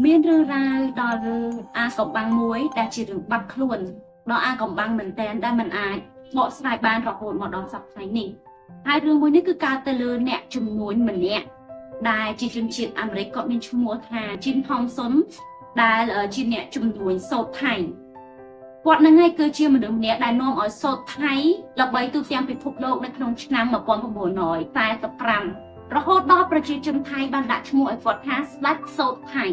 មានរឿងរ៉ាវដល់អាកំបាំងមួយដែលជារឿងបាត់ខ្លួនដល់អាកំបាំងមែនតែនដែលមិនអាចបកស្រាយបានរហូតមកដល់សប្តាហ៍នេះហើយរឿងមួយនេះគឺកើតទៅលើអ្នកជំនួញម្នាក់ដែលជាជនជាតិអាមេរិកគាត់មានឈ្មោះថា Jim Thompson ដែលជាអ្នកជំនួញសូត្រថៃគាត់នឹងឯងគឺជាមនុស្សម្នាក់ដែលនាំឲ្យសូត្រថៃល្បីទូទាំងពិភពលោកនៅក្នុងឆ្នាំ1945រហូតដល់ប្រជាជនថៃបានដាក់ឈ្មោះឲ្យគាត់ថាស្ដេចសូត្រថៃ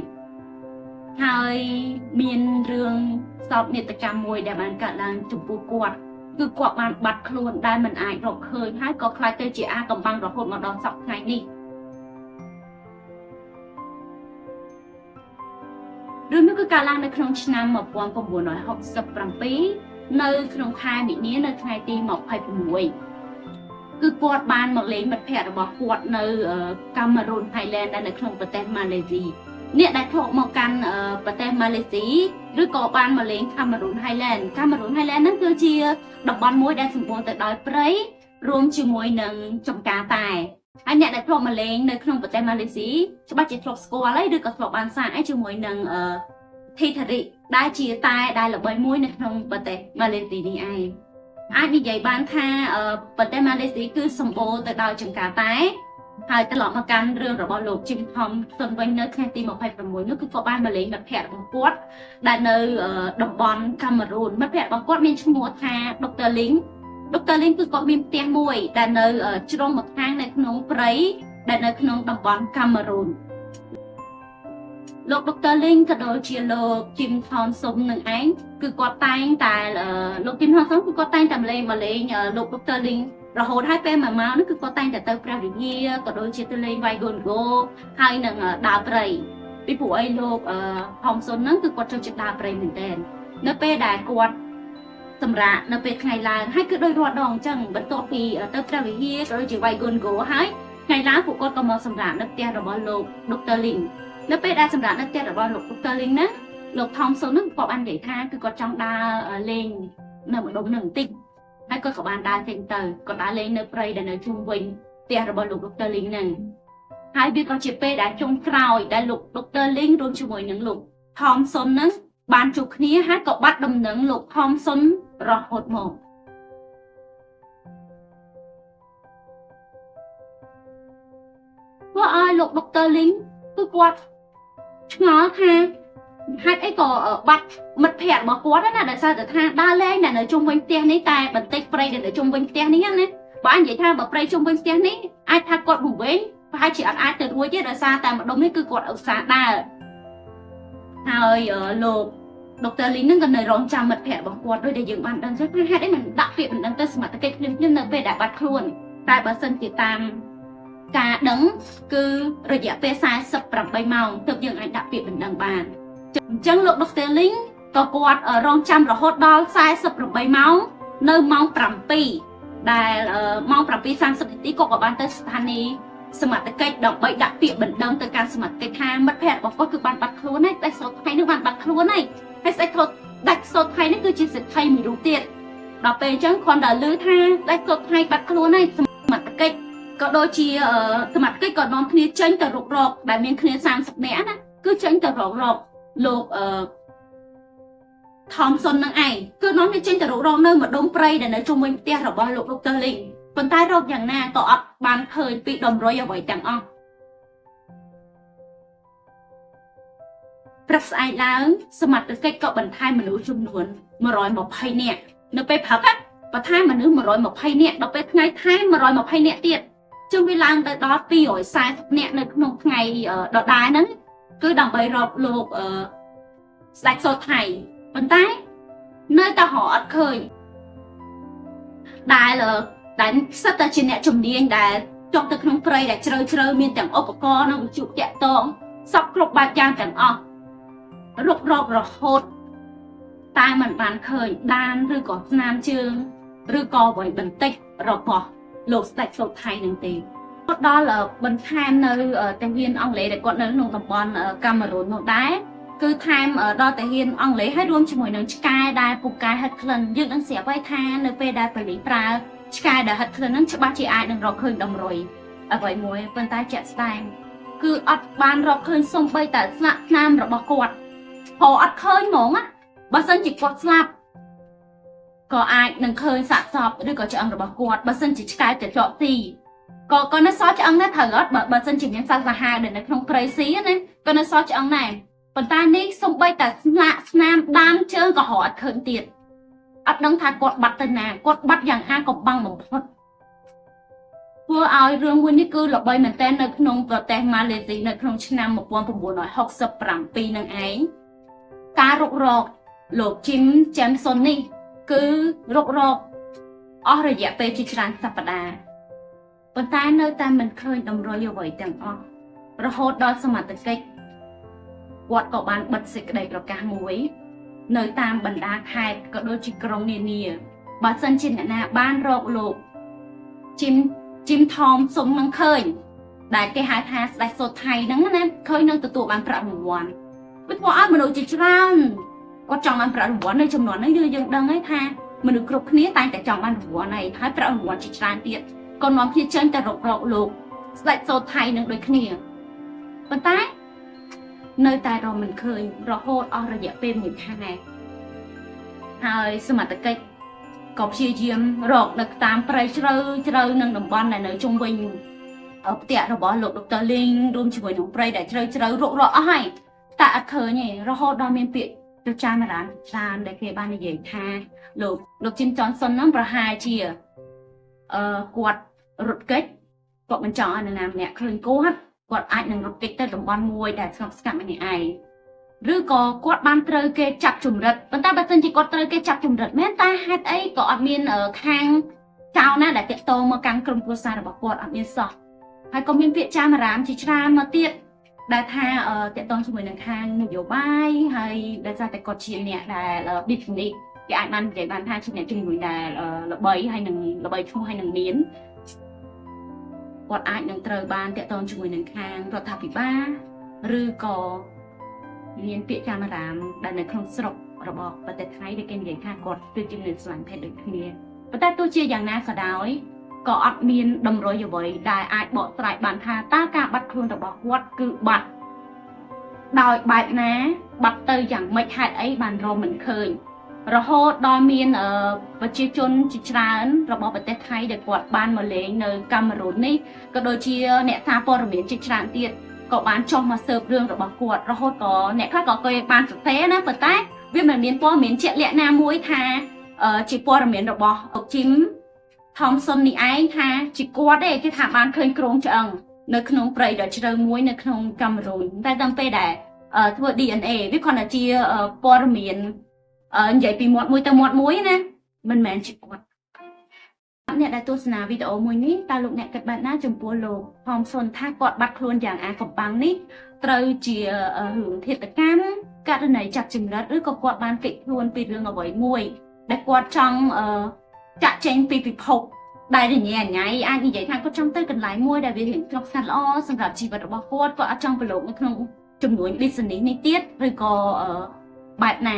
ហើយមានរឿងសោកនាដកម្មមួយដែលបានកើតឡើងចំពោះគាត់គឺគាត់បានបាត់ខ្លួនដែលមិនអាចរកឃើញហើយក៏ខ្លាចទៅជាអាកំបាំងរហូតមកដល់សប្តាហ៍នេះរឿងនេះគឺកើតឡើងនៅក្នុងឆ្នាំ1967នៅក្នុងខែមីនានៅថ្ងៃទី26គឺគាត់បានមកលេងមិត្តភ័ក្តិរបស់គាត់នៅកាមេរូនថៃឡែនដែលនៅក្នុងប្រទេសម៉ាឡេស៊ីអ្នកដែលធ្លាប់មកកាន់ប្រទេសម៉ាឡេស៊ីឬក៏បានមកលេងកាមេរូន Highland ហ្នឹងគឺជាតំបន់មួយដែលសម្បូរទៅដោយព្រៃរួមជាមួយនឹងចំការតែហើយអ្នកដែលធ្លាប់មកលេងនៅក្នុងប្រទេសម៉ាឡេស៊ីច្បាស់ជាធ្លាប់ស្គាល់ហើយឬក៏ធ្លាប់បានសាកហើយជាមួយនឹងធីតារីដែលជាតែដែលល្បីមួយនៅក្នុងប្រទេសម៉ាឡេស៊ីនេះឯងអាចនិយាយបានថាប្រទេសម៉ាឡេស៊ីគឺសម្បូរទៅដោយចំការតែហើយត្រឡប់មកកាន់រឿងរបស់លោក Jim Thompson វិញនៅថ្ងៃទី26នោះគឺគាត់បានមកលេងមិត្តភ័ក្តិរបស់គាត់ដែលនៅតំបន់កាមេរូនមិត្តភ័ក្តិរបស់គាត់មានឈ្មោះថា Dr. Ling គឺគាត់មានផ្ទះមួយដែលនៅជ្រុងម្ខាងនៅក្នុងព្រៃដែលនៅក្នុងតំបន់កាមេរូនលោក Dr. Ling ក៏ដូចជាលោក Jim Thompson នឹងឯងគឺគាត់តែងតែលោក Jim Thompson គឺគាត់តែងតែមកលេងលោក Dr. Ling រហូតហើយពេលមួយម៉ោងនេះគឺគាត់តែងតែទៅព្រះវិហារក៏ដូចជាទៅលេងវាយហ្គោនហ្គោហើយនឹងដើរព្រៃពីព្រោះអីលោកThompson ហ្នឹងគឺគាត់ចូលចិត្តដើរព្រៃមែនទែននៅពេលដែលគាត់សម្រាប់នៅពេលថ្ងៃឡើងហើយគឺដូចរាល់ដងអញ្ចឹងបន្ទាប់ពីទៅព្រះវិហារក៏ដូចជាវាយហ្គោនហ្គោហើយថ្ងៃឡើងពួកគាត់ក៏មកសម្រាប់នៅផ្ទះរបស់លោក Dr. Ling នៅពេលដែលសម្រាប់នៅផ្ទះរបស់លោក Dr. Ling ណាលោក Thompson ហ្នឹងគាត់បាននិយាយថាគឺគាត់ចង់ដើរលេងនៅម្ដុំនឹងបន្តិចហើយគាត់ក៏បានដើរចេញទៅគាត់ដើរលេងនៅព្រៃដែលនៅជុំវិញផ្ទះរបស់លោក Dr. Ling ហ្នឹងហើយវាក៏ជាពេលដែលចុងក្រោយដែលលោក Dr. Ling រួមជាមួយនឹងលោក Thompson ហ្នឹងបានជួបគ្នាហើយក៏បាត់ដំណឹងលោក Thompson រហូតមកព្រោះឲ្យលោក Dr. Ling គឺគាត់ឆ្ងល់ថាហេតុអីក៏បាត់មិត្តភ័ក្តិរបស់គាត់ណាដោយសារតែថាដើរលេងនៅជុំវិញផ្ទះនេះតែបន្តិចព្រៃដែលនៅជុំវិញផ្ទះនេះណាបើនិយាយថាបើព្រៃជុំវិញផ្ទះនេះអាចថាគាត់វង្វេងប្រហែលជាអាចទៅរួចទេដោយសារតែម្ដុំនេះគឺគាត់ឧស្សាហ៍ដើរហើយលោក Dr. Ling ហ្នឹងក៏នៅរងចាំមិត្តភ័ក្តិរបស់គាត់ដោយដែលយើងបានដឹងថាហេតុអីមិនដាក់ពាក្យបណ្ដឹងទៅសមត្ថកិច្ចភ្លាមៗនៅពេលដែលបាត់ខ្លួនតែបើសិនជាតាមការដឹងគឺរយៈពេល48ម៉ោងទើបយើងអាចដាក់ពាក្យបណ្ដឹងបានអញ្ចឹងលោក Dr. Ling ក៏គាត់រងចាំរហូតដល់48ម៉ោងនៅម៉ោង7ដែលម៉ោង7:30នាទីគាត់ក៏បានទៅស្ថានីយ៍សមត្ថកិច្ចដើម្បីដាក់ពាក្យបណ្ដឹងទៅកាន់សមត្ថកិច្ចថាមិត្តភ័ក្តិរបស់គាត់គឺបានបាត់ខ្លួនហើយតែសូត្រថៃនឹងបានបាត់ខ្លួនហើយស្ដេចដាច់សូត្រថៃនេះគឺជាសិទ្ធិមួយរូបទៀតដល់ពេលអញ្ចឹងគាត់ដល់ឮថាស្ដេចសូត្រថៃបាត់ខ្លួនហើយសមត្ថកិច្ចក៏ដូចជាសមត្ថកិច្ចក៏នាំគ្នាចេញទៅរុករកដែលមានគ្នា30នាក់ណាគឺចេញទៅរកលោកThompson នឹងឯងគឺនាំគ្នាចេញទៅរុករកនៅម្ដុំព្រៃដែលនៅជុំវិញផ្ទះរបស់លោក Dr. Ling ប៉ុន្តែរកយ៉ាងណាក៏អត់បានឃើញពីដំរុយអ្វីទាំងអស់ព្រឹកស្អែកឡើងសមត្ថកិច្ចក៏បន្ថែមមនុស្សចំនួន120នាក់នៅពេលព្រឹកបន្ថែមមនុស្ស120នាក់ដល់ពេលថ្ងៃថែម120នាក់ទៀតជុំវាឡើងទៅដល់240នាក់នៅក្នុងថ្ងៃដដែលហ្នឹងគឺដើម្បីរកលោកស្ដេចសូត្រថៃប៉ុន្តែនៅតែរកអត់ឃើញដែលសិតតែជាអ្នកជំនាញដែលចុះទៅក្នុងព្រៃដែលជ្រៅមានទាំងឧបករណ៍និងវិទ្យុតាក់ទងសពគ្រប់បែបយ៉ាងទាំងអស់រុករករហូតតែมันបានឃើញដានឬក៏ស្នាមជើងឬក៏អ្វីបន្តិចរបស់លោកស្ដេចសូត្រថៃនឹងទេគាត់ដល់បន្ថែមនៅទាហានអង់គ្លេសដែលគាត់នៅក្នុងតំបន់កាមេរូននោះដែរគឺថែមដល់ទាហានអង់គ្លេសហើយរួមជាមួយនឹងឆ្កែដែលពូកែហិតក្លិនយើងនឹងស្រាប់ហើយថានៅពេលដែលប៉ូលីសប្រើឆ្កែដែលហិតក្លិនហ្នឹងច្បាស់ជាអាចនឹងរកឃើញដំរុយអ្វីមួយប៉ុន្តែជាក់ស្ដែង គឺអត់បានរកឃើញសំបីតែស្លាកស្នាមរបស់គាត់ព្រោះអត់ឃើញហ្មងណាបើសិនជាគាត់ស្លាប់ក៏អាចនឹងឃើញសាកសពឬក៏ឆ្អឹងរបស់គាត់បើសិនជាឆ្កែទៅចកទីក៏នៅសល់ឆ្អឹងដែរត្រូវអត់បើសិនជាមានសត្វសាហាវដែលនៅក្នុងព្រៃស៊ីណាក៏នៅសល់ឆ្អឹងដែរប៉ុន្តែនេះសំបីតែស្លាកស្នាមដានជើងក៏រកអត់ឃើញទៀតអត់ដឹងថាគាត់បាត់ទៅណាគាត់បាត់យ៉ាងអាកំបាំងបំផុតធ្វើឲ្យរឿងមួយនេះគឺល្បីមែនទែននៅក្នុងប្រទេសម៉ាឡេស៊ីនៅក្នុងឆ្នាំ1967នឹងឯងការរុករកលោកជីមជេមសុននេះគឺរុករកអស់រយៈពេលជាច្រើនសប្តាហ៍ប៉ុន្តែនៅតែមិនឃើញតម្រុយអ្វីទាំងអស់រហូតដល់សមត្ថកិច្ចគាត់ក៏បានបិទសេចក្តីប្រកាសមួយនៅតាមបណ្ដាខេត្តក៏ដូចជាក្រុងនានាបើសិនជាអ្នកណាបានរកលោកជីមថមសុំនឹងឃើញដែលគេហៅថាស្ដេចសូត្រថៃហ្នឹងណាឃើញនឹងទទួលបានប្រាក់រង្វាន់វាធ្វើឲ្យមនុស្សជាច្រើនគាត់ចង់បានប្រាក់រង្វាន់នៅចំនួននេះយើងដឹងហើយថាមនុស្សគ្រប់គ្នាតែងតែចង់បានរង្វាន់ហើយប្រាក់រង្វាន់ជាច្រើនទៀតក៏នាំគ្នាចេញទៅរកលោកស្ដេចសូត្រថៃនឹងដូចគ្នាប៉ុន្តែនៅតែរកមិនឃើញរហូតអស់រយៈពេល1ខែហើយសមត្ថកិច្ចក៏ព្យាយាមរកនៅតាមព្រៃជ្រៅនឹងតំបន់ដែលនៅជុំវិញផ្ទះរបស់លោកដុកទ័រលីងរួមជាមួយនឹងព្រៃដែលជ្រៅរកអស់ហើយតែអត់ឃើញទេរហូតដល់មានពាក្យចចាមរានច្រើនដែលគេបាននិយាយថាលោកជីមចនសុនហ្នឹងប្រហែលជាគាត់រត់គេចគាត់មិនចង់ឲ្យនរណាម្នាក់ឃើញគាត់អាចនឹងរត់គេចទៅតំបន់មួយដែលស្ងប់ស្ងាត់ម្នាក់ឯងឬក៏គាត់បានត្រូវគេចាប់ជំរិតប៉ុន្តែបើសិនជាគាត់ត្រូវគេចាប់ជំរិតមែនតែហេតុអីក៏អត់មានខាងចៅណាដែលតាក់ទងមកកាន់ក្រុមគ្រួសាររបស់គាត់អត់មានសោះហើយក៏មានពាក្យចាមរាមជាច្រើនមកទៀតដែលថាតាក់ទងជាមួយនឹងខាងនយោបាយហើយដោយសារតែគាត់ជាអ្នកដែល business គេអាចបាននិយាយបានថាជាអ្នកជំនួយដែលល្បីហើយនឹងល្បីឈ្មោះហើយនឹងមានគាត់អាចនឹងត្រូវបានតាក់ទងជាមួយនឹងខាងរដ្ឋាភិបាលឬក៏មានពាក្យចាមរាមដែលនៅក្នុងស្រុករបស់ប្រទេសថៃដែលគេនិយាយថាគាត់គឺជាមនុស្សស្លាញ់ភេទដូចគ្នាប៉ុន្តែទោះជាយ៉ាងណាក៏ដោយក៏អត់មានតម្រុយអ្វីដែលអាចបកស្រាយបានថាតើការបាត់ខ្លួនរបស់គាត់គឺបាត់ដោយបែបណាបាត់ទៅយ៉ាងម៉េចហេតុអីបានរកមិនឃើញរហូតដល់មានប្រជាជនជាច្រើនរបស់ប្រទេសថៃដែលគាត់បានមកលេងនៅកាមេរូននេះក៏ដូចជាអ្នកសារព័ត៌មានជាច្រើនទៀតក៏បានចុះមកស៊ើបរឿងរបស់គាត់រហូតក៏អ្នកខ្លះក៏គេបានសរសេរណាប៉ុន្តែវាមិនមានព័ត៌មានជាក់លាក់ណាមួយថាជាព័ត៌មានរបស់លោកជីមថមសុននេះឯងថាជាគាត់ទេគេថាបានឃើញក្រុមឆ្អឹងនៅក្នុងព្រៃដ៏ជ្រៅមួយនៅក្នុងកាមេរូនតែដល់ពេលដែលធ្វើ DNA វាគ្រាន់តែជាព័ត៌មាននិយាយពីមាត់មួយទៅមាត់មួយណាមិនមែនជាគាត់អ្នកដែលទស្សនាវីដេអូមួយនេះតើលោកអ្នកគិតបែបណាចំពោះលោកថមសុនថាគាត់បាត់ខ្លួនយ៉ាងអាកំបាំងនេះត្រូវជារឿងឃាតកម្មករណីចាប់ចម្រិតឬក៏គាត់បានគេចខ្លួនពីរឿងអ្វីមួយដែលគាត់ចង់ចាក់ចែងពីពិភពដែលរញ៉េអញ្ញៃអាចនិយាយថាគាត់ចង់ទៅកន្លែងមួយដែលវារៀងស្ងប់ស្ងាត់ល្អសម្រាប់ជីវិតរបស់គាត់អត់ចង់ប្រឡូកនៅក្នុងចំនួន business នេះទៀតឬក៏បែបណា